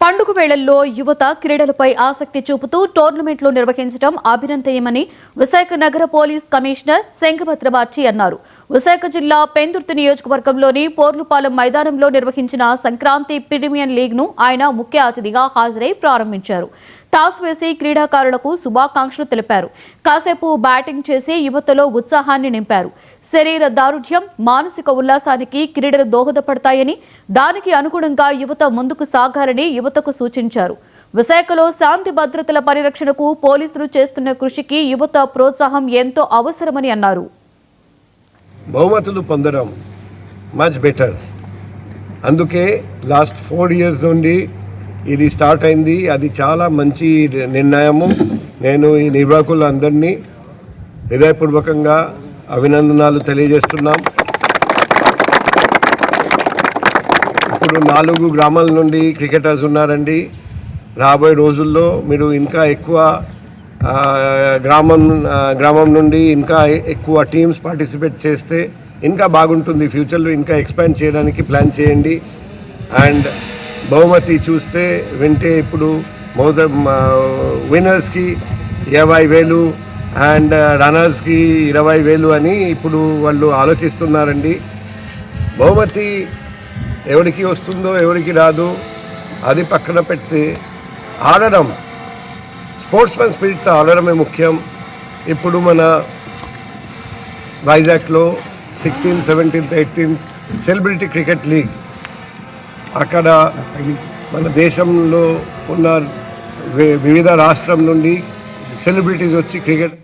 పండుగ వేళల్లో యువత క్రీడలపై ఆసక్తి చూపుతూ టోర్నమెంట్లు నిర్వహించడం అభినందనీయమని విశాఖ నగర పోలీస్ కమిషనర్ శంఖభద్రబాచి అన్నారు. విశాఖ జిల్లా పెందుర్తి నియోజకవర్గంలోని పోర్లుపాలెం మైదానంలో నిర్వహించిన సంక్రాంతి ప్రీమియర్ లీగ్ ను ఆయన ముఖ్య అతిథిగా హాజరై ప్రారంభించారు. టాస్ వేసి క్రీడాకారులకు శుభాకాంక్షలు తెలిపారు. కాసేపు బ్యాటింగ్ చేసి యువతలో ఉత్సాహాన్ని నింపారు. శరీర దారుఢ్యం, మానసిక ఉల్లాసానికి క్రీడలు దోహదపడతాయని, దానికి అనుగుణంగా యువత ముందుకు సాగాలని యువతకు సూచించారు. విశాఖలో శాంతి భద్రతల పరిరక్షణకు పోలీసులు చేస్తున్న కృషికి యువత ప్రోత్సాహం ఎంతో అవసరమని అన్నారు. బహుమతులు పొందడం మచ్ బెటర్. అందుకే లాస్ట్ 4 years నుండి ఇది స్టార్ట్ అయింది. అది చాలా మంచి నిర్ణయము. నేను ఈ నిర్వాహకులందరినీ హృదయపూర్వకంగా అభినందనలు తెలియజేస్తున్నాం. ఇప్పుడు 4 గ్రామాల నుండి క్రికెటర్స్ ఉన్నారండి. రాబోయే రోజుల్లో మీరు ఇంకా ఎక్కువ గ్రామం నుండి ఇంకా ఎక్కువ టీమ్స్ పార్టిసిపేట్ చేస్తే ఇంకా బాగుంటుంది. ఫ్యూచర్లో ఇంకా ఎక్స్పాండ్ చేయడానికి ప్లాన్ చేయండి. అండ్ బహుమతి చూస్తే వింటే ఇప్పుడు విన్నర్స్కి 50,000 అండ్ రన్నర్స్కి 20,000 అని ఇప్పుడు వాళ్ళు ఆలోచిస్తున్నారండి. బహుమతి ఎవరికి వస్తుందో ఎవరికి రాదు అది పక్కన పెడితే ఆడడం, స్పోర్ట్స్మెన్ స్పిరిట్తో ఆడడమే ముఖ్యం. ఇప్పుడు మన వైజాగ్లో 16th, 17th, 18th celebrity cricket league, అక్కడ మన దేశంలో ఉన్న వివిధ రాష్ట్రం నుండి సెలబ్రిటీస్ వచ్చి క్రికెట్